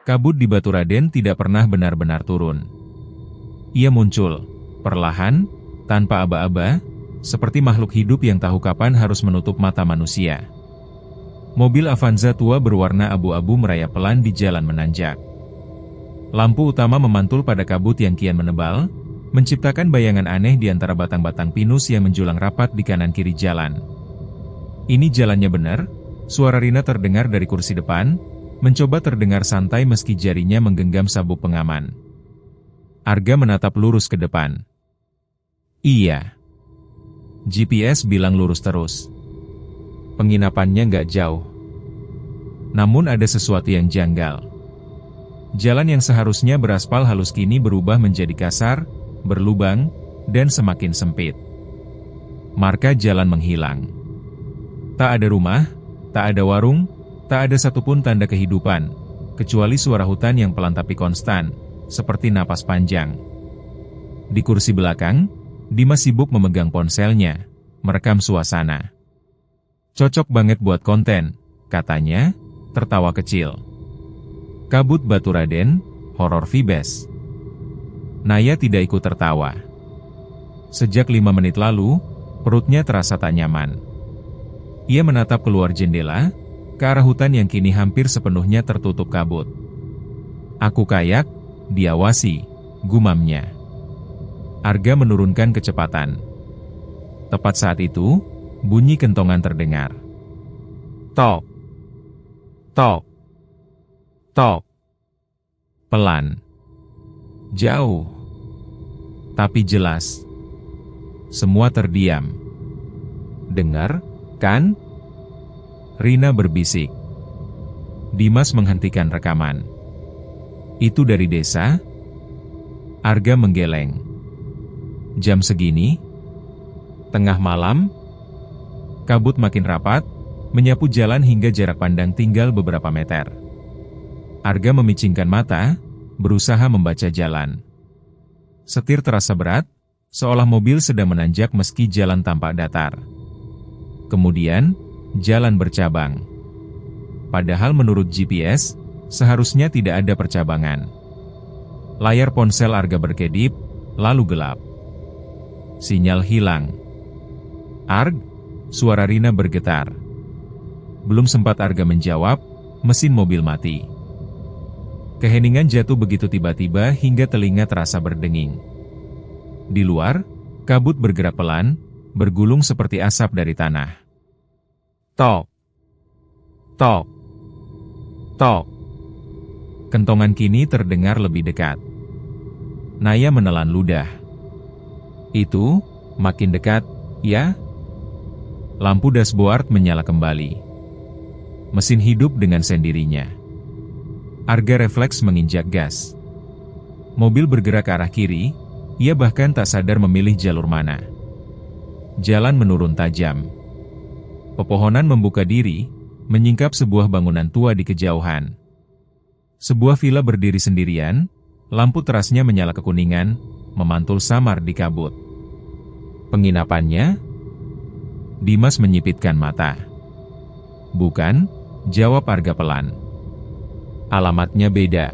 Kabut di Baturaden tidak pernah benar-benar turun. Ia muncul, perlahan, tanpa aba-aba, seperti makhluk hidup yang tahu kapan harus menutup mata manusia. Mobil Avanza tua berwarna abu-abu merayap pelan di jalan menanjak. Lampu utama memantul pada kabut yang kian menebal, menciptakan bayangan aneh di antara batang-batang pinus yang menjulang rapat di kanan kiri jalan. Ini jalannya benar, suara Rina terdengar dari kursi depan, mencoba terdengar santai meski jarinya menggenggam sabuk pengaman. Arga menatap lurus ke depan. Iya. GPS bilang lurus terus. Penginapannya nggak jauh. Namun ada sesuatu yang janggal. Jalan yang seharusnya beraspal halus kini berubah menjadi kasar, berlubang, dan semakin sempit. Marka jalan menghilang. Tak ada rumah, tak ada warung, tak ada satupun tanda kehidupan, kecuali suara hutan yang pelan tapi konstan, seperti napas panjang. Di kursi belakang, Dimas sibuk memegang ponselnya, merekam suasana. Cocok banget buat konten, katanya, tertawa kecil. Kabut Baturaden, horor Vibes. Naya tidak ikut tertawa. Sejak 5 menit lalu, perutnya terasa tak nyaman. Ia menatap keluar jendela, ke arah hutan yang kini hampir sepenuhnya tertutup kabut. Aku kayak, diawasi, gumamnya. Arga menurunkan kecepatan. Tepat saat itu, bunyi kentongan terdengar. Tok. Tok. Tok. Pelan. Jauh. Tapi jelas. Semua terdiam. Dengar, kan? Rina berbisik. Dimas menghentikan rekaman. Itu dari desa? Arga menggeleng. Jam segini? Tengah malam? Kabut makin rapat, menyapu jalan hingga jarak pandang tinggal beberapa meter. Arga memicingkan mata, berusaha membaca jalan. Setir terasa berat, seolah mobil sedang menanjak meski jalan tampak datar. Kemudian, jalan bercabang. Padahal menurut GPS, seharusnya tidak ada percabangan. Layar ponsel Arga berkedip, lalu gelap. Sinyal hilang. Arg, suara Rina bergetar. Belum sempat Arga menjawab, mesin mobil mati. Keheningan jatuh begitu tiba-tiba hingga telinga terasa berdenging. Di luar, kabut bergerak pelan, bergulung seperti asap dari tanah. Tok. Tok. Tok. Kentongan kini terdengar lebih dekat. Naya menelan ludah. Itu, makin dekat, ya? Lampu dashboard menyala kembali. Mesin hidup dengan sendirinya. Arga refleks menginjak gas. Mobil bergerak ke arah kiri, ia bahkan tak sadar memilih jalur mana. Jalan menurun tajam. Pepohonan membuka diri, menyingkap sebuah bangunan tua di kejauhan. Sebuah villa berdiri sendirian, lampu terasnya menyala kekuningan, memantul samar di kabut. Penginapannya? Dimas menyipitkan mata. Bukan, jawab Arga pelan. Alamatnya beda.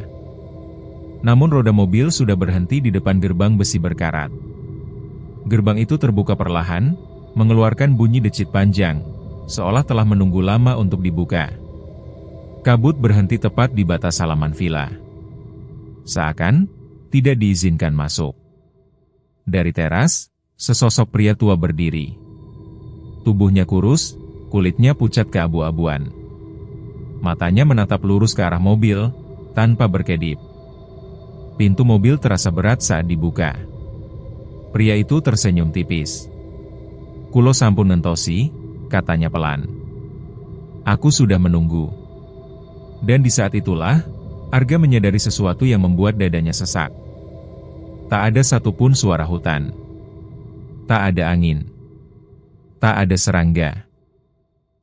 Namun roda mobil sudah berhenti di depan gerbang besi berkarat. Gerbang itu terbuka perlahan, mengeluarkan bunyi decit panjang, seolah telah menunggu lama untuk dibuka. Kabut berhenti tepat di batas halaman villa. Seakan tidak diizinkan masuk. Dari teras, sesosok pria tua berdiri. Tubuhnya kurus, kulitnya pucat keabu-abuan. Matanya menatap lurus ke arah mobil, tanpa berkedip. Pintu mobil terasa berat saat dibuka. Pria itu tersenyum tipis. Kulo sampun nentosi, katanya pelan. Aku sudah menunggu. Dan di saat itulah, Arga menyadari sesuatu yang membuat dadanya sesak. Tak ada satupun suara hutan. Tak ada angin. Tak ada serangga.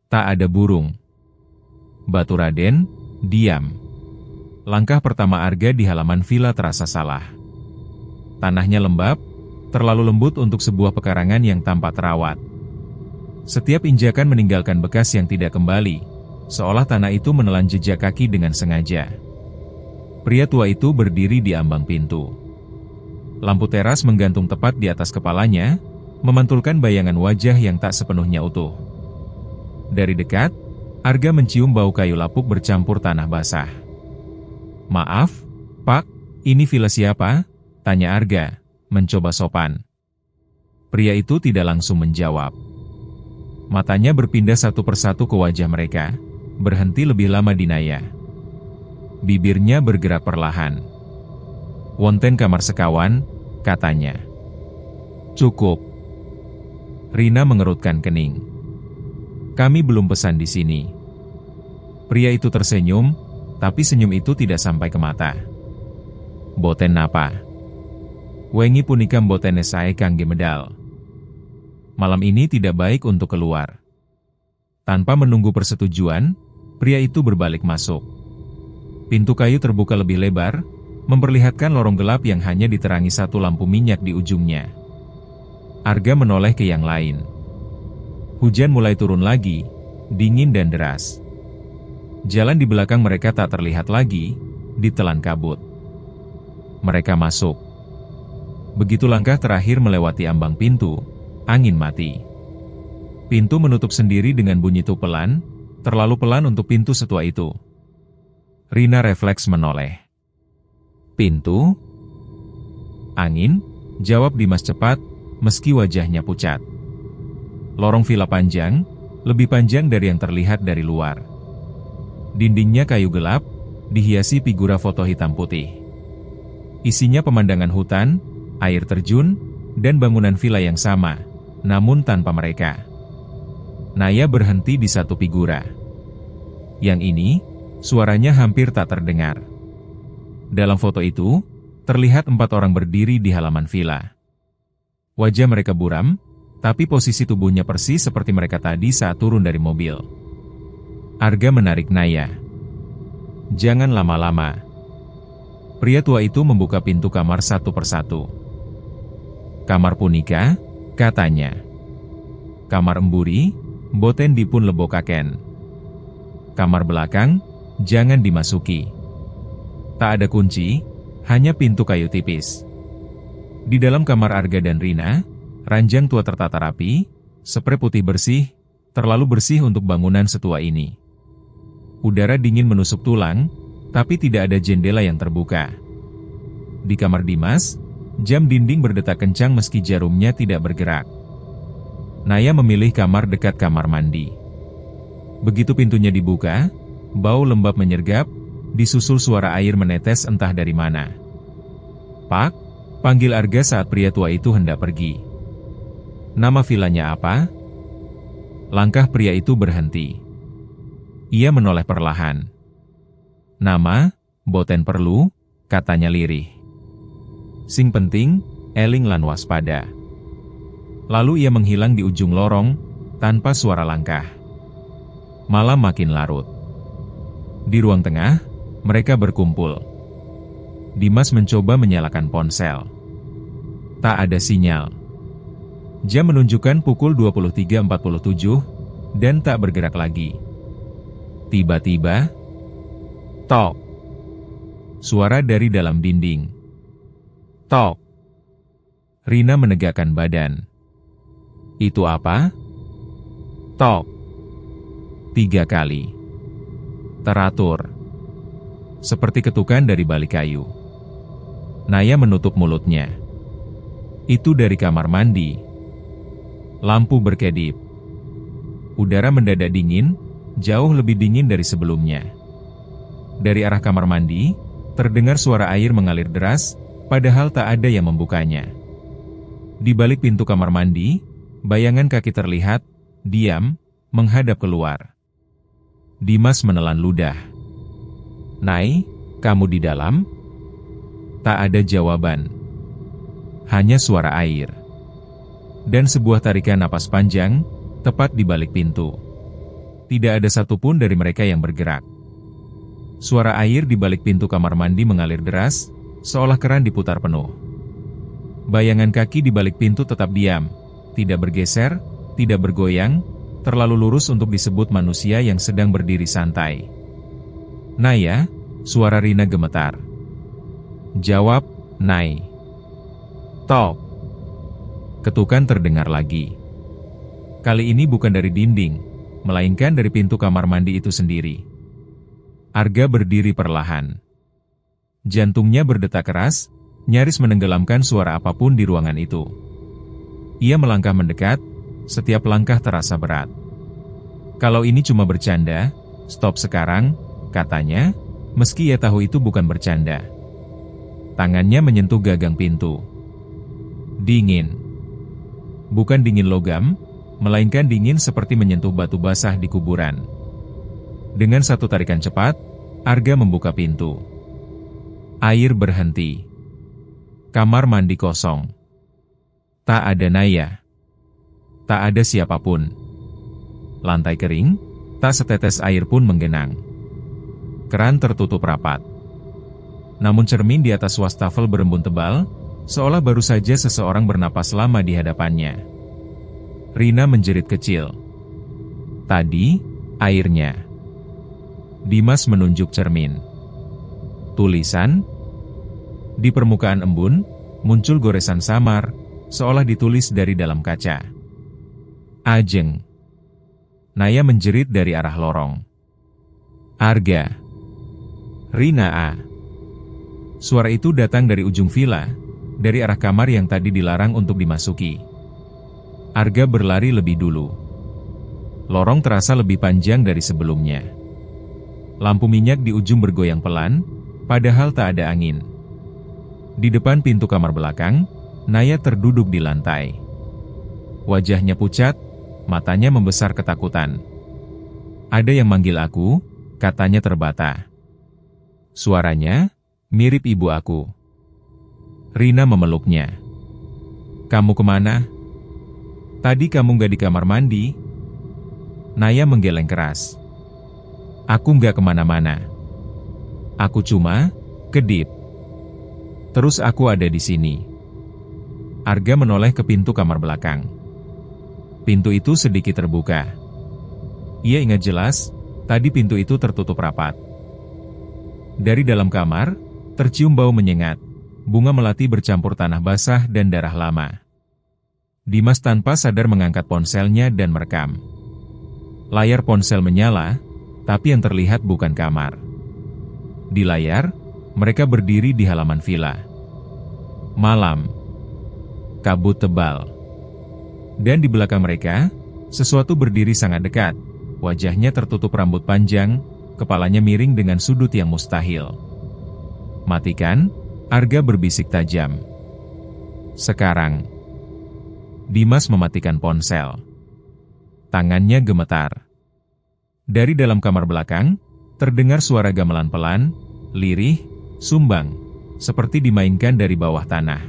Tak ada burung. Baturaden, diam. Langkah pertama Arga di halaman villa terasa salah. Tanahnya lembab, terlalu lembut untuk sebuah pekarangan yang tanpa terawat. Setiap injakan meninggalkan bekas yang tidak kembali, seolah tanah itu menelan jejak kaki dengan sengaja. Pria tua itu berdiri di ambang pintu. Lampu teras menggantung tepat di atas kepalanya, memantulkan bayangan wajah yang tak sepenuhnya utuh. Dari dekat, Arga mencium bau kayu lapuk bercampur tanah basah. "Maaf, Pak, ini villa siapa?" tanya Arga, mencoba sopan. Pria itu tidak langsung menjawab. Matanya berpindah satu persatu ke wajah mereka, berhenti lebih lama di Naya. Bibirnya bergerak perlahan. "Wonten kamar sekawan," katanya. "Cukup." Rina mengerutkan kening. "Kami belum pesan di sini." Pria itu tersenyum, tapi senyum itu tidak sampai ke mata. "Boten napa? Wengi punika boten sae kangge medal. Malam ini tidak baik untuk keluar." Tanpa menunggu persetujuan, pria itu berbalik masuk. Pintu kayu terbuka lebih lebar, memperlihatkan lorong gelap yang hanya diterangi satu lampu minyak di ujungnya. Arga menoleh ke yang lain. Hujan mulai turun lagi, dingin dan deras. Jalan di belakang mereka tak terlihat lagi, ditelan kabut. Mereka masuk. Begitu langkah terakhir melewati ambang pintu, angin mati. Pintu menutup sendiri dengan bunyi tupelan, terlalu pelan untuk pintu setua itu. Rina refleks menoleh. "Pintu?" "Angin," jawab Dimas cepat, meski wajahnya pucat. Lorong villa panjang, lebih panjang dari yang terlihat dari luar. Dindingnya kayu gelap, dihiasi figura foto hitam putih. Isinya pemandangan hutan, air terjun, dan bangunan villa yang sama, namun tanpa mereka. Naya berhenti di satu figura. Yang ini, suaranya hampir tak terdengar. Dalam foto itu, terlihat 4 orang berdiri di halaman villa. Wajah mereka buram, tapi posisi tubuhnya persis seperti mereka tadi saat turun dari mobil. Arga menarik Naya. "Jangan lama-lama." Pria tua itu membuka pintu kamar satu persatu. "Kamar punika," katanya. "Kamar emburi, boten dipun lebokaken. Kamar belakang, jangan dimasuki. Tak ada kunci, hanya pintu kayu tipis." Di dalam kamar Arga dan Rina, ranjang tua tertata rapi, sprei putih bersih, terlalu bersih untuk bangunan setua ini. Udara dingin menusuk tulang, tapi tidak ada jendela yang terbuka. Di kamar Dimas, jam dinding berdetak kencang meski jarumnya tidak bergerak. Naya memilih kamar dekat kamar mandi. Begitu pintunya dibuka, bau lembab menyergap, disusul suara air menetes entah dari mana. "Pak," panggil Arga saat pria tua itu hendak pergi. "Nama villanya apa?" Langkah pria itu berhenti. Ia menoleh perlahan. "Nama, boten perlu," katanya lirih. "Sing penting, eling lan waspada." Lalu ia menghilang di ujung lorong, tanpa suara langkah. Malam makin larut. Di ruang tengah, mereka berkumpul. Dimas mencoba menyalakan ponsel. Tak ada sinyal. Jam menunjukkan pukul 23.47, dan tak bergerak lagi. Tiba-tiba, tok. Suara dari dalam dinding. Tok. Rina menegakkan badan. "Itu apa?" Tok. 3 kali. Teratur. Seperti ketukan dari balik kayu. Naya menutup mulutnya. Itu dari kamar mandi. Lampu berkedip. Udara mendadak dingin, jauh lebih dingin dari sebelumnya. Dari arah kamar mandi, terdengar suara air mengalir deras, padahal tak ada yang membukanya. Di balik pintu kamar mandi, bayangan kaki terlihat, diam, menghadap keluar. Dimas menelan ludah. "Nai, kamu di dalam?" Tak ada jawaban. Hanya suara air. Dan sebuah tarikan napas panjang, tepat di balik pintu. Tidak ada satupun dari mereka yang bergerak. Suara air di balik pintu kamar mandi mengalir deras, seolah keran diputar penuh. Bayangan kaki di balik pintu tetap diam, tidak bergeser, tidak bergoyang, terlalu lurus untuk disebut manusia yang sedang berdiri santai. "Naya," suara Rina gemetar. Jawab, Nai. Tok. Ketukan terdengar lagi. Kali ini bukan dari dinding, melainkan dari pintu kamar mandi itu sendiri. Arga berdiri perlahan. Jantungnya berdetak keras, nyaris menenggelamkan suara apapun di ruangan itu. Ia melangkah mendekat, setiap langkah terasa berat. Kalau ini cuma bercanda, stop sekarang, katanya, meski ia tahu itu bukan bercanda. Tangannya menyentuh gagang pintu. Dingin. Bukan dingin logam, melainkan dingin seperti menyentuh batu basah di kuburan. Dengan satu tarikan cepat, Arga membuka pintu. Air berhenti. Kamar mandi kosong. Tak ada Naya. Tak ada siapapun. Lantai kering, tak setetes air pun menggenang. Keran tertutup rapat. Namun cermin di atas wastafel berembun tebal, seolah baru saja seseorang bernapas lama di hadapannya. Rina menjerit kecil. Tadi, airnya. Dimas menunjuk cermin. Tulisan. Di permukaan embun, muncul goresan samar, seolah ditulis dari dalam kaca. Ajeng. Naya menjerit dari arah lorong. Arga. Rina A. Suara itu datang dari ujung villa, dari arah kamar yang tadi dilarang untuk dimasuki. Arga berlari lebih dulu. Lorong terasa lebih panjang dari sebelumnya. Lampu minyak di ujung bergoyang pelan, padahal tak ada angin. Di depan pintu kamar belakang, Naya terduduk di lantai. Wajahnya pucat, matanya membesar ketakutan. Ada yang manggil aku, katanya terbata. Suaranya mirip ibu aku. Rina memeluknya. Kamu kemana? Tadi kamu gak di kamar mandi? Naya menggeleng keras. Aku gak kemana-mana. Aku cuma kedip. Terus aku ada di sini. Arga menoleh ke pintu kamar belakang. Pintu itu sedikit terbuka. Ia ingat jelas, tadi pintu itu tertutup rapat. Dari dalam kamar, tercium bau menyengat, bunga melati bercampur tanah basah dan darah lama. Dimas tanpa sadar mengangkat ponselnya dan merekam. Layar ponsel menyala, tapi yang terlihat bukan kamar. Di layar, mereka berdiri di halaman villa. Malam. Kabut tebal. Dan di belakang mereka, sesuatu berdiri sangat dekat. Wajahnya tertutup rambut panjang, kepalanya miring dengan sudut yang mustahil. Matikan, Arga berbisik tajam. Sekarang. Dimas mematikan ponsel. Tangannya gemetar. Dari dalam kamar belakang, terdengar suara gamelan pelan, lirih, sumbang, seperti dimainkan dari bawah tanah.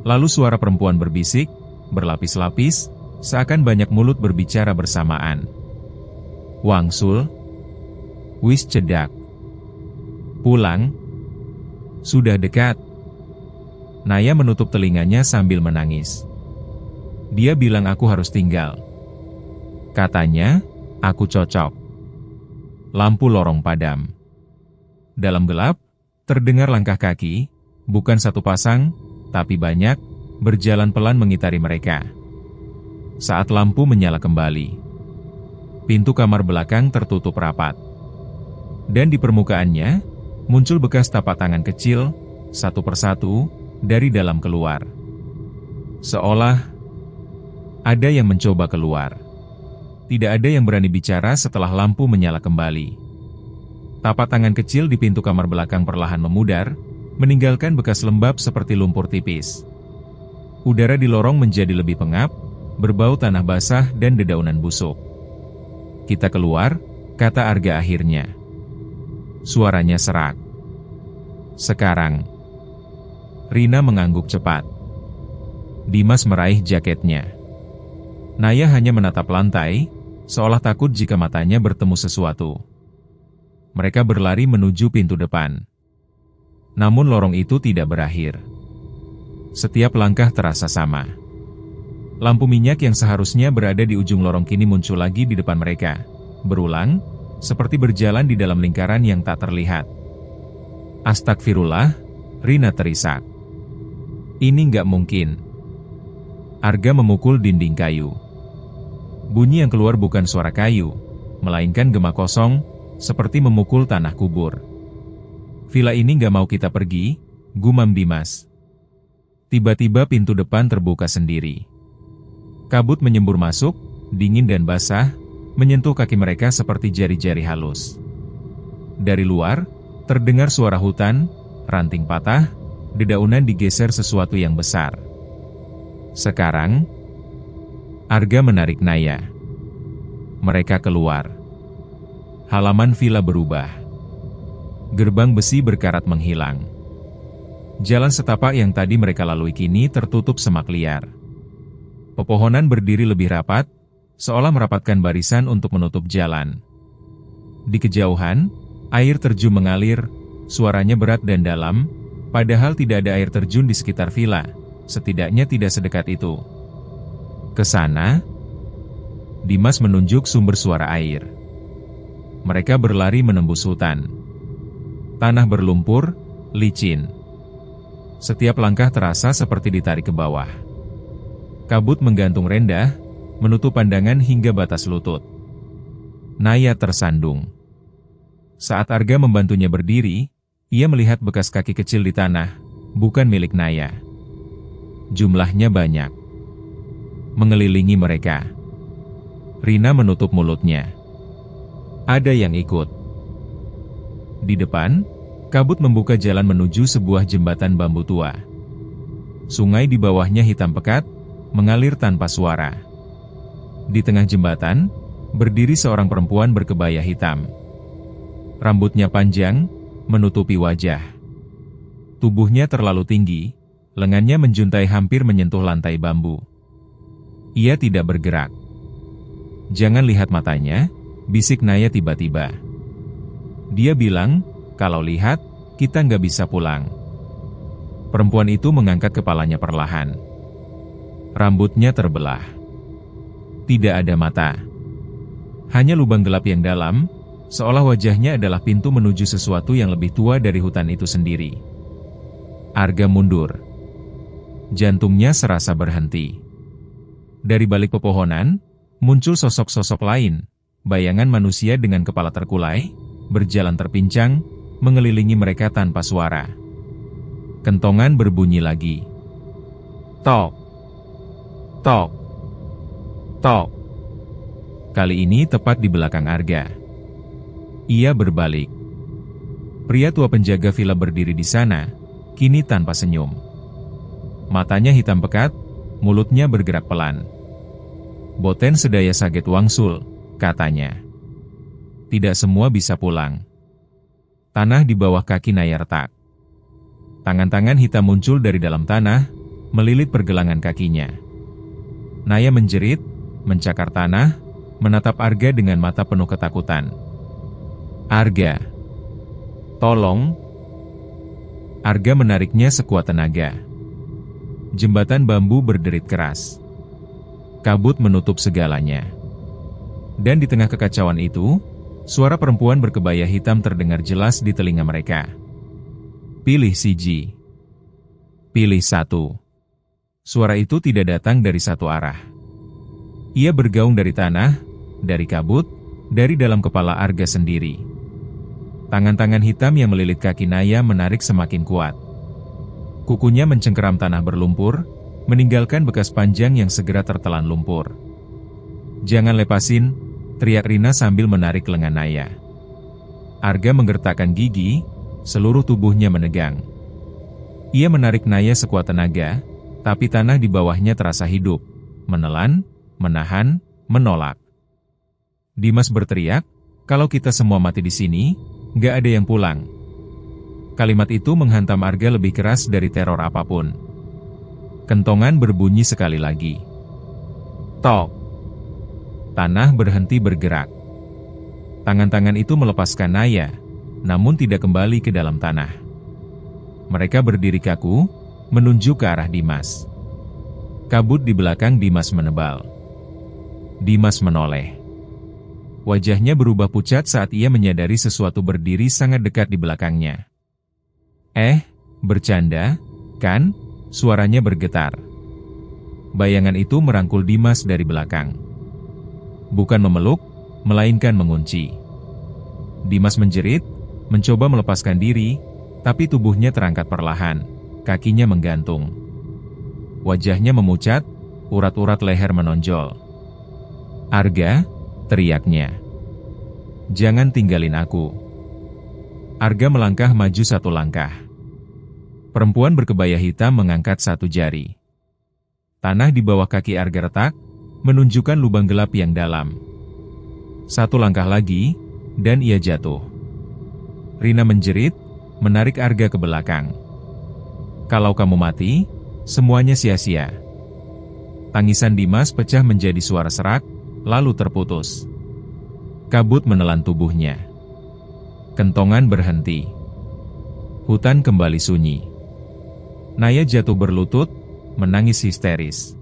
Lalu suara perempuan berbisik, berlapis-lapis, seakan banyak mulut berbicara bersamaan. Wangsul. Wis cedak. Pulang. Sudah dekat. Naya menutup telinganya sambil menangis. Dia bilang aku harus tinggal. Katanya, aku cocok. Lampu lorong padam. Dalam gelap, terdengar langkah kaki, bukan satu pasang, tapi banyak, berjalan pelan mengitari mereka. Saat lampu menyala kembali, pintu kamar belakang tertutup rapat. Dan di permukaannya, muncul bekas tapak tangan kecil, satu persatu, dari dalam keluar. Seolah ada yang mencoba keluar. Tidak ada yang berani bicara setelah lampu menyala kembali. Tapak tangan kecil di pintu kamar belakang perlahan memudar, meninggalkan bekas lembab seperti lumpur tipis. Udara di lorong menjadi lebih pengap, berbau tanah basah dan dedaunan busuk. Kita keluar, kata Arga akhirnya. Suaranya serak. Sekarang. Rina mengangguk cepat. Dimas meraih jaketnya. Naya hanya menatap lantai, seolah takut jika matanya bertemu sesuatu. Mereka berlari menuju pintu depan. Namun lorong itu tidak berakhir. Setiap langkah terasa sama. Lampu minyak yang seharusnya berada di ujung lorong kini muncul lagi di depan mereka. Berulang, seperti berjalan di dalam lingkaran yang tak terlihat. Astagfirullah, Rina terisak. Ini nggak mungkin. Arga memukul dinding kayu. Bunyi yang keluar bukan suara kayu, melainkan gema kosong, seperti memukul tanah kubur. Villa ini nggak mau kita pergi, gumam Dimas. Tiba-tiba pintu depan terbuka sendiri. Kabut menyembur masuk, dingin dan basah, menyentuh kaki mereka seperti jari-jari halus. Dari luar, terdengar suara hutan, ranting patah, dedaunan digeser sesuatu yang besar. Sekarang, Arga menarik Naya. Mereka keluar. Halaman villa berubah. Gerbang besi berkarat menghilang. Jalan setapak yang tadi mereka lalui kini tertutup semak liar. Pepohonan berdiri lebih rapat, seolah merapatkan barisan untuk menutup jalan. Di kejauhan, air terjun mengalir, suaranya berat dan dalam, padahal tidak ada air terjun di sekitar villa, setidaknya tidak sedekat itu. Ke sana, Dimas menunjuk sumber suara air. Mereka berlari menembus hutan. Tanah berlumpur, licin. Setiap langkah terasa seperti ditarik ke bawah. Kabut menggantung rendah, menutup pandangan hingga batas lutut. Naya tersandung. Saat Arga membantunya berdiri, ia melihat bekas kaki kecil di tanah, bukan milik Naya. Jumlahnya banyak. Mengelilingi mereka. Rina menutup mulutnya. Ada yang ikut. Di depan, kabut membuka jalan menuju sebuah jembatan bambu tua. Sungai di bawahnya hitam pekat, mengalir tanpa suara. Di tengah jembatan, berdiri seorang perempuan berkebaya hitam. Rambutnya panjang, menutupi wajah. Tubuhnya terlalu tinggi, lengannya menjuntai hampir menyentuh lantai bambu. Ia tidak bergerak. Jangan lihat matanya, bisik Naya tiba-tiba. Dia bilang, kalau lihat, kita nggak bisa pulang. Perempuan itu mengangkat kepalanya perlahan. Rambutnya terbelah. Tidak ada mata. Hanya lubang gelap yang dalam, seolah wajahnya adalah pintu menuju sesuatu yang lebih tua dari hutan itu sendiri. Arga mundur. Jantungnya serasa berhenti. Dari balik pepohonan, muncul sosok-sosok lain, bayangan manusia dengan kepala terkulai, berjalan terpincang, mengelilingi mereka tanpa suara. Kentongan berbunyi lagi. Tok. Tok. Tok. Kali ini tepat di belakang Arga. Ia berbalik. Pria tua penjaga villa berdiri di sana, kini tanpa senyum. Matanya hitam pekat, mulutnya bergerak pelan. Boten sedaya saget wangsul, katanya. Tidak semua bisa pulang. Tanah di bawah kaki Naya retak. Tangan-tangan hitam muncul dari dalam tanah, melilit pergelangan kakinya. Naya menjerit, mencakar tanah, menatap Arga dengan mata penuh ketakutan. Arga. Tolong. Arga menariknya sekuat tenaga. Jembatan bambu berderit keras. Kabut menutup segalanya. Dan di tengah kekacauan itu, suara perempuan berkebaya hitam terdengar jelas di telinga mereka. Pilih siji. Pilih satu. Suara itu tidak datang dari satu arah. Ia bergaung dari tanah, dari kabut, dari dalam kepala Arga sendiri. Tangan-tangan hitam yang melilit kaki Naya menarik semakin kuat. Kukunya mencengkeram tanah berlumpur, meninggalkan bekas panjang yang segera tertelan lumpur. Jangan lepasin, teriak Rina sambil menarik lengan Naya. Arga menggertakkan gigi, seluruh tubuhnya menegang. Ia menarik Naya sekuat tenaga, tapi tanah di bawahnya terasa hidup, menelan, menahan, menolak. Dimas berteriak, kalau kita semua mati di sini, nggak ada yang pulang. Kalimat itu menghantam Arga lebih keras dari teror apapun. Kentongan berbunyi sekali lagi. Tok. Tanah berhenti bergerak. Tangan-tangan itu melepaskan Naya, namun tidak kembali ke dalam tanah. Mereka berdiri kaku, menunjuk ke arah Dimas. Kabut di belakang Dimas menebal. Dimas menoleh. Wajahnya berubah pucat saat ia menyadari sesuatu berdiri sangat dekat di belakangnya. Bercanda, kan? Suaranya bergetar. Bayangan itu merangkul Dimas dari belakang. Bukan memeluk, melainkan mengunci. Dimas menjerit, mencoba melepaskan diri, tapi tubuhnya terangkat perlahan, kakinya menggantung. Wajahnya memucat, urat-urat leher menonjol. "Arga," teriaknya. "Jangan tinggalin aku." Arga melangkah maju satu langkah. Perempuan berkebaya hitam mengangkat satu jari. Tanah di bawah kaki Arga retak, menunjukkan lubang gelap yang dalam. Satu langkah lagi, dan ia jatuh. Rina menjerit, menarik Arga ke belakang. "Kalau kamu mati, semuanya sia-sia." Tangisan Dimas pecah menjadi suara serak, lalu terputus. Kabut menelan tubuhnya. Kentongan berhenti. Hutan kembali sunyi. Naya jatuh berlutut, menangis histeris.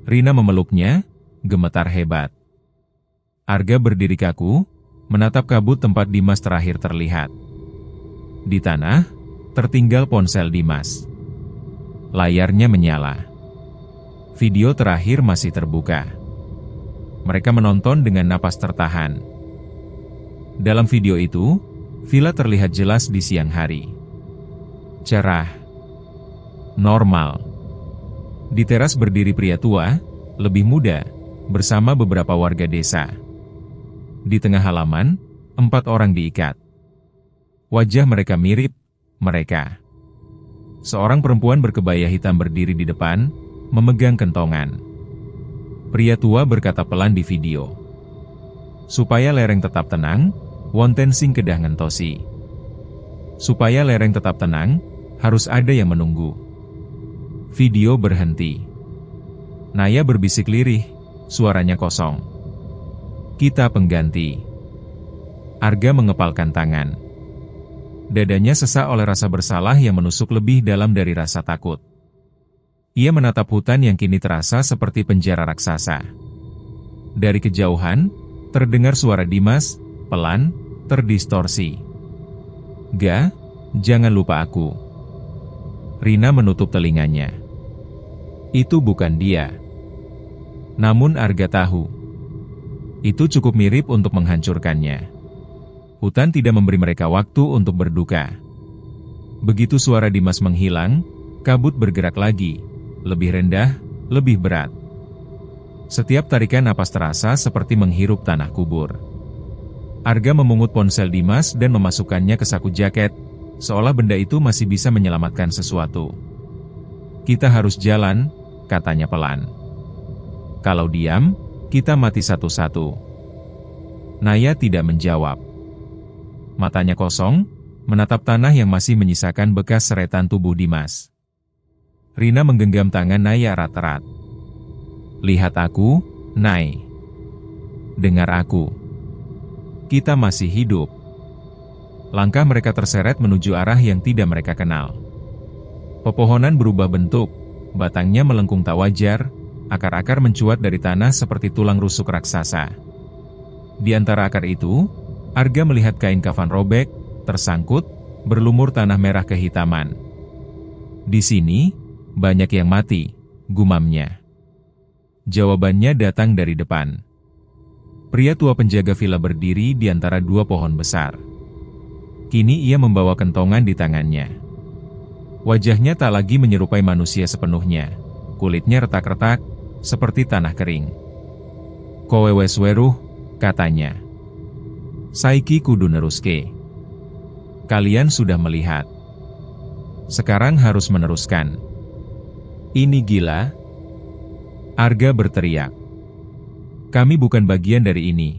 Rina memeluknya, gemetar hebat. Arga berdiri kaku, menatap kabut tempat Dimas terakhir terlihat. Di tanah, tertinggal ponsel Dimas. Layarnya menyala. Video terakhir masih terbuka. Mereka menonton dengan napas tertahan. Dalam video itu, villa terlihat jelas di siang hari. Cerah. Normal. Di teras berdiri pria tua, lebih muda, bersama beberapa warga desa. Di tengah halaman, 4 orang diikat. Wajah mereka mirip, mereka. Seorang perempuan berkebaya hitam berdiri di depan, memegang kentongan. Pria tua berkata pelan di video. "Supaya lereng tetap tenang, wonten sing kedah ngentosi." Supaya lereng tetap tenang, harus ada yang menunggu. Video berhenti. Naya berbisik lirih, suaranya kosong. "Kita pengganti." Arga mengepalkan tangan. Dadanya sesak oleh rasa bersalah yang menusuk lebih dalam dari rasa takut. Ia menatap hutan yang kini terasa seperti penjara raksasa. Dari kejauhan, terdengar suara Dimas, pelan, terdistorsi. "Ga, jangan lupa aku." Rina menutup telinganya. Itu bukan dia. Namun Arga tahu. Itu cukup mirip untuk menghancurkannya. Hutan tidak memberi mereka waktu untuk berduka. Begitu suara Dimas menghilang, kabut bergerak lagi, lebih rendah, lebih berat. Setiap tarikan napas terasa seperti menghirup tanah kubur. Arga memungut ponsel Dimas dan memasukkannya ke saku jaket, seolah benda itu masih bisa menyelamatkan sesuatu. "Kita harus jalan," katanya pelan. "Kalau diam, kita mati satu-satu." Naya tidak menjawab. Matanya kosong, menatap tanah yang masih menyisakan bekas seretan tubuh Dimas. Rina menggenggam tangan Naya erat-erat. "Lihat aku, Nay. Dengar aku. Kita masih hidup." Langkah mereka terseret menuju arah yang tidak mereka kenal. Pepohonan berubah bentuk, batangnya melengkung tak wajar, akar-akar mencuat dari tanah seperti tulang rusuk raksasa. Di antara akar itu, Arga melihat kain kafan robek, tersangkut, berlumur tanah merah kehitaman. "Di sini, banyak yang mati," gumamnya. Jawabannya datang dari depan. Pria tua penjaga villa berdiri di antara 2 pohon besar. Kini ia membawa kentongan di tangannya. Wajahnya tak lagi menyerupai manusia sepenuhnya. Kulitnya retak-retak, seperti tanah kering. "Kowe wes weruh," katanya. "Saiki kudu neruske. Kalian sudah melihat. Sekarang harus meneruskan." "Ini gila?" Arga berteriak. "Kami bukan bagian dari ini."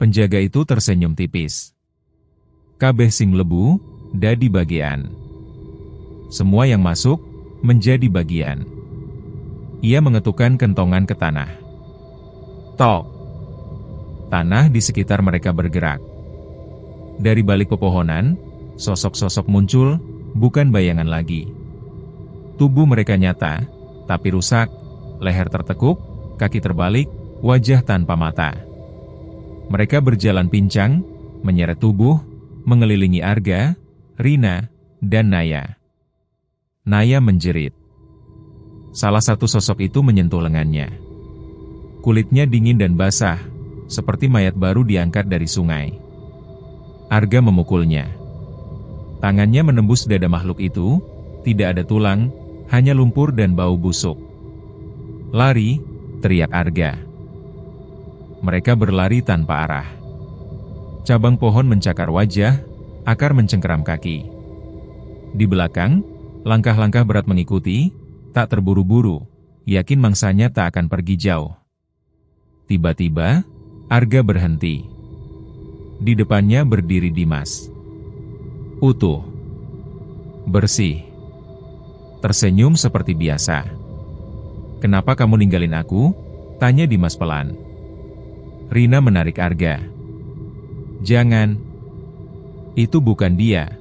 Penjaga itu tersenyum tipis. "Kabeh sing lebu, dadi bagian. Semua yang masuk, menjadi bagian." Ia mengetukkan kentongan ke tanah. Tok. Tanah di sekitar mereka bergerak. Dari balik pepohonan, sosok-sosok muncul, bukan bayangan lagi. Tubuh mereka nyata, tapi rusak, leher tertekuk, kaki terbalik, wajah tanpa mata. Mereka berjalan pincang, menyeret tubuh, mengelilingi Arga, Rina, dan Naya. Naya menjerit. Salah satu sosok itu menyentuh lengannya. Kulitnya dingin dan basah, seperti mayat baru diangkat dari sungai. Arga memukulnya. Tangannya menembus dada makhluk itu, tidak ada tulang, hanya lumpur dan bau busuk. Lari, teriak Arga. Mereka berlari tanpa arah. Cabang pohon mencakar wajah, akar mencengkeram kaki. Di belakang, langkah-langkah berat mengikuti, tak terburu-buru, yakin mangsanya tak akan pergi jauh. Tiba-tiba, Arga berhenti. Di depannya berdiri Dimas. Utuh. Bersih. Tersenyum seperti biasa. Kenapa kamu ninggalin aku? Tanya Dimas pelan. Rina menarik Arga. Jangan. Itu bukan dia.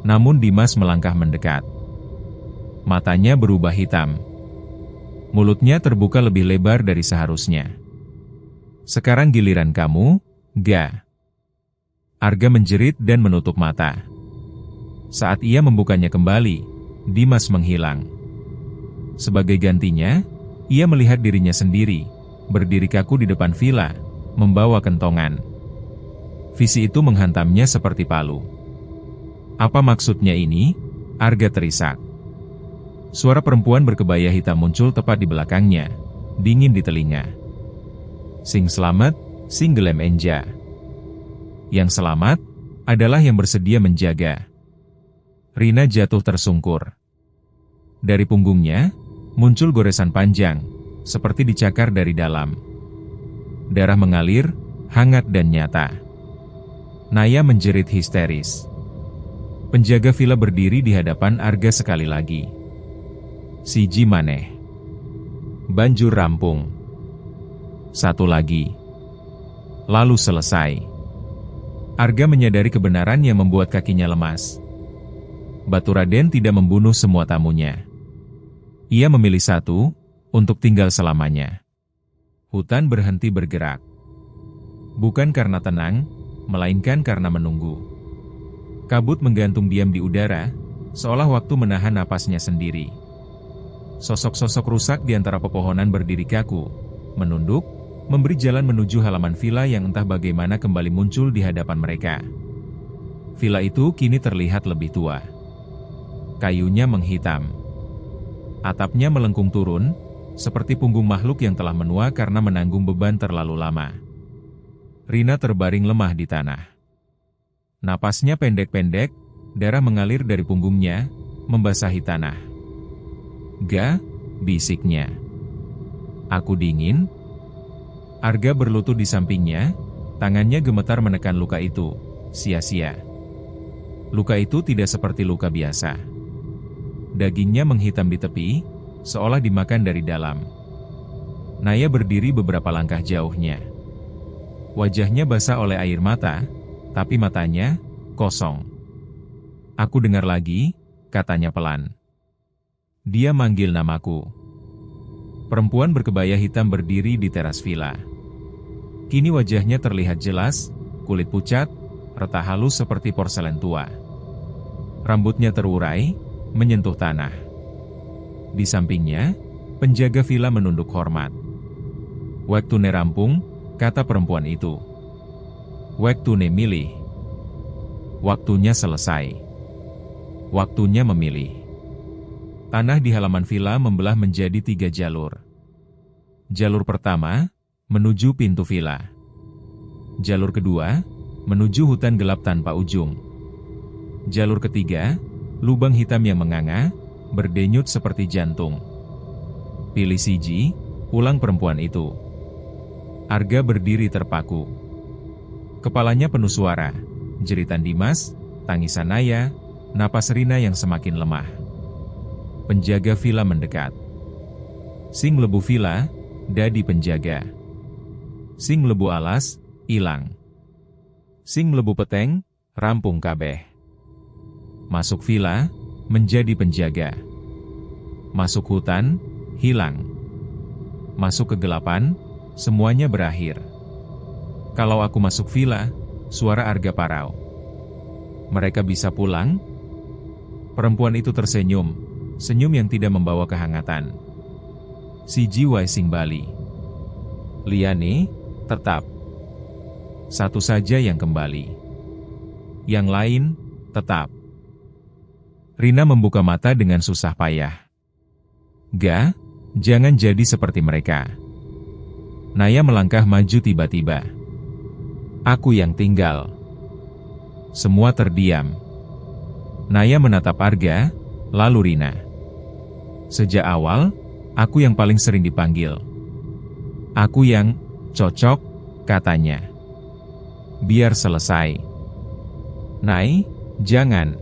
Namun Dimas melangkah mendekat. Matanya berubah hitam. Mulutnya terbuka lebih lebar dari seharusnya. Sekarang giliran kamu, Ga. Arga menjerit dan menutup mata. Saat ia membukanya kembali, Dimas menghilang. Sebagai gantinya, ia melihat dirinya sendiri, berdiri kaku di depan villa, membawa kentongan. Visi itu menghantamnya seperti palu. Apa maksudnya ini? Arga terisak. Suara perempuan berkebaya hitam muncul tepat di belakangnya, dingin di telinga. Sing selamat, sing gelem enja. Yang selamat, adalah yang bersedia menjaga. Rina jatuh tersungkur. Dari punggungnya, muncul goresan panjang, seperti dicakar dari dalam. Darah mengalir, hangat dan nyata. Naya menjerit histeris. Penjaga villa berdiri di hadapan Arga sekali lagi. Siji maneh. Banjur rampung. Satu lagi. Lalu selesai. Arga menyadari kebenaran yang membuat kakinya lemas. Baturaden tidak membunuh semua tamunya. Ia memilih satu, untuk tinggal selamanya. Hutan berhenti bergerak. Bukan karena tenang, melainkan karena menunggu. Kabut menggantung diam di udara, seolah waktu menahan napasnya sendiri. Sosok-sosok rusak di antara pepohonan berdiri kaku, menunduk, memberi jalan menuju halaman villa yang entah bagaimana kembali muncul di hadapan mereka. Villa itu kini terlihat lebih tua. Kayunya menghitam. Atapnya melengkung turun, seperti punggung makhluk yang telah menua karena menanggung beban terlalu lama. Rina terbaring lemah di tanah. Napasnya pendek-pendek, darah mengalir dari punggungnya, membasahi tanah. Ga, bisiknya. Aku dingin. Arga berlutut di sampingnya, tangannya gemetar menekan luka itu, sia-sia. Luka itu tidak seperti luka biasa. Dagingnya menghitam di tepi, seolah dimakan dari dalam. Naya berdiri beberapa langkah jauhnya. Wajahnya basah oleh air mata, tapi matanya kosong. Aku dengar lagi, katanya pelan. Dia manggil namaku. Perempuan berkebaya hitam berdiri di teras villa. Kini wajahnya terlihat jelas, kulit pucat, retak halus seperti porselen tua. Rambutnya terurai, menyentuh tanah. Di sampingnya, penjaga villa menunduk hormat. Waktune rampung, kata perempuan itu. Waktune milih. Waktunya selesai. Waktunya memilih. Tanah di halaman villa membelah menjadi 3 jalur. Jalur pertama, menuju pintu villa. Jalur kedua, menuju hutan gelap tanpa ujung. Jalur ketiga, lubang hitam yang menganga, berdenyut seperti jantung. Pilih siji, ulang perempuan itu. Arga berdiri terpaku. Kepalanya penuh suara, jeritan Dimas, tangisan Naya, napas Rina yang semakin lemah. Penjaga villa mendekat. Sing lebu villa, dadi penjaga. Sing lebu alas, ilang. Sing lebu peteng, rampung kabeh. Masuk villa, menjadi penjaga. Masuk hutan, hilang. Masuk kegelapan, semuanya berakhir. Kalau aku masuk villa, suara Arga parau. Mereka bisa pulang? Perempuan itu tersenyum, senyum yang tidak membawa kehangatan. Siji wae sing bali. Liyane, tetap. Satu saja yang kembali. Yang lain, tetap. Rina membuka mata dengan susah payah. Ga, jangan jadi seperti mereka. Naya melangkah maju tiba-tiba. Aku yang tinggal. Semua terdiam. Naya menatap Arga, lalu Rina. Sejak awal, aku yang paling sering dipanggil. Aku yang cocok, katanya. Biar selesai. Nay, jangan.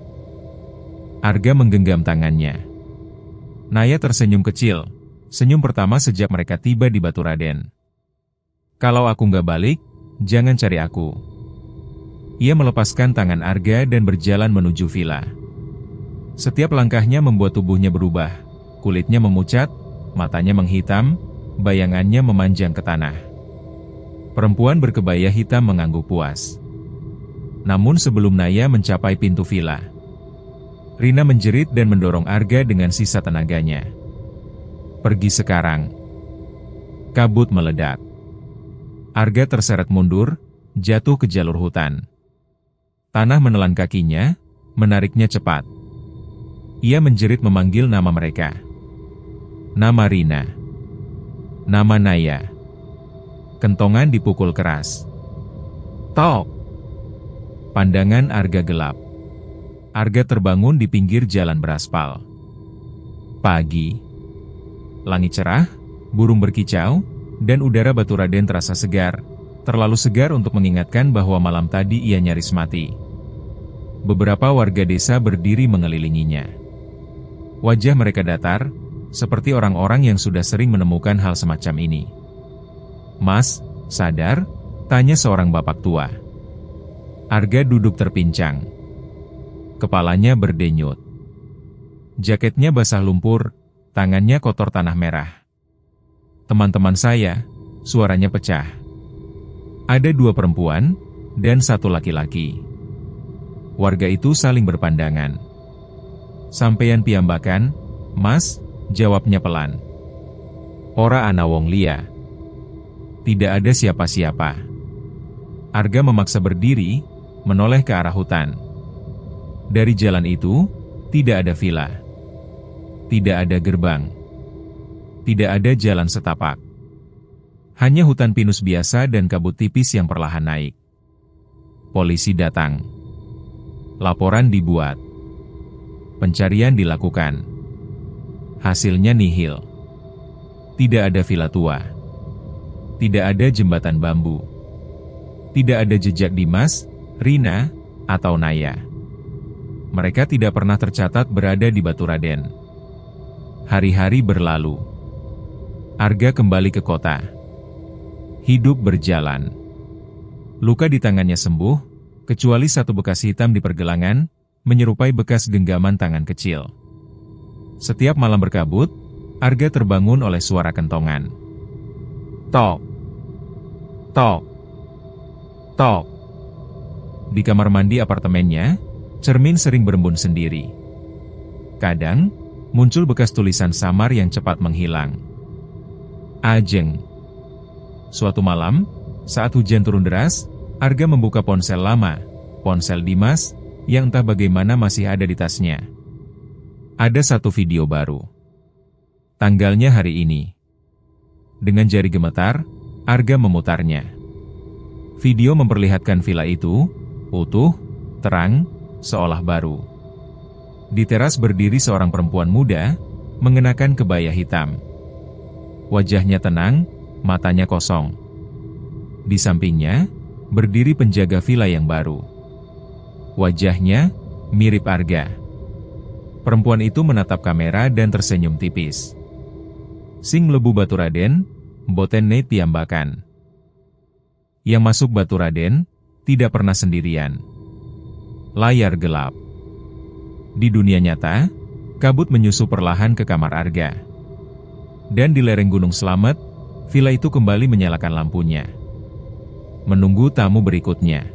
Arga menggenggam tangannya. Naya tersenyum kecil, senyum pertama sejak mereka tiba di Baturaden. Kalau aku nggak balik, jangan cari aku. Ia melepaskan tangan Arga dan berjalan menuju villa. Setiap langkahnya membuat tubuhnya berubah, kulitnya memucat, matanya menghitam, bayangannya memanjang ke tanah. Perempuan berkebaya hitam mengangguk puas. Namun sebelum Naya mencapai pintu villa, Rina menjerit dan mendorong Arga dengan sisa tenaganya. Pergi sekarang. Kabut meledak. Arga terseret mundur, jatuh ke jalur hutan. Tanah menelan kakinya, menariknya cepat. Ia menjerit memanggil nama mereka. Nama Rina. Nama Naya. Kentongan dipukul keras. Tok! Pandangan Arga gelap. Arga terbangun di pinggir jalan beraspal. Pagi. Langit cerah, burung berkicau, dan udara Baturaden terasa segar, terlalu segar untuk mengingatkan bahwa malam tadi ia nyaris mati. Beberapa warga desa berdiri mengelilinginya. Wajah mereka datar, seperti orang-orang yang sudah sering menemukan hal semacam ini. Mas, sadar? Tanya seorang bapak tua. Arga duduk terpincang. Kepalanya berdenyut. Jaketnya basah lumpur, tangannya kotor tanah merah. Teman-teman saya, suaranya pecah. Ada 2 perempuan, dan 1 laki-laki. Warga itu saling berpandangan. Sampeyan piyambakan, Mas, jawabnya pelan. Ora ana wong liya. Tidak ada siapa-siapa. Arga memaksa berdiri, menoleh ke arah hutan. Dari jalan itu, tidak ada villa. Tidak ada gerbang. Tidak ada jalan setapak. Hanya hutan pinus biasa dan kabut tipis yang perlahan naik. Polisi datang. Laporan dibuat. Pencarian dilakukan. Hasilnya nihil. Tidak ada villa tua. Tidak ada jembatan bambu. Tidak ada jejak Dimas, Rina, atau Naya. Mereka tidak pernah tercatat berada di Baturaden. Hari-hari berlalu. Arga kembali ke kota. Hidup berjalan. Luka di tangannya sembuh, kecuali 1 bekas hitam di pergelangan, menyerupai bekas genggaman tangan kecil. Setiap malam berkabut, Arga terbangun oleh suara kentongan. Tok! Tok! Tok! Di kamar mandi apartemennya, cermin sering berembun sendiri. Kadang, muncul bekas tulisan samar yang cepat menghilang. Ajeng. Suatu malam, saat hujan turun deras, Arga membuka ponsel lama, ponsel Dimas, yang entah bagaimana masih ada di tasnya. Ada 1 video baru. Tanggalnya hari ini. Dengan jari gemetar, Arga memutarnya. Video memperlihatkan villa itu, utuh, terang, seolah baru. Di teras berdiri seorang perempuan muda, mengenakan kebaya hitam. Wajahnya tenang, matanya kosong. Di sampingnya, berdiri penjaga villa yang baru. Wajahnya mirip Arga. Perempuan itu menatap kamera dan tersenyum tipis. Sing mlebu Baturaden, mboten ne piyambakan. Yang masuk Baturaden, tidak pernah sendirian. Layar gelap. Di dunia nyata, kabut menyusup perlahan ke kamar Arga. Dan di lereng Gunung Slamet, villa itu kembali menyalakan lampunya. Menunggu tamu berikutnya.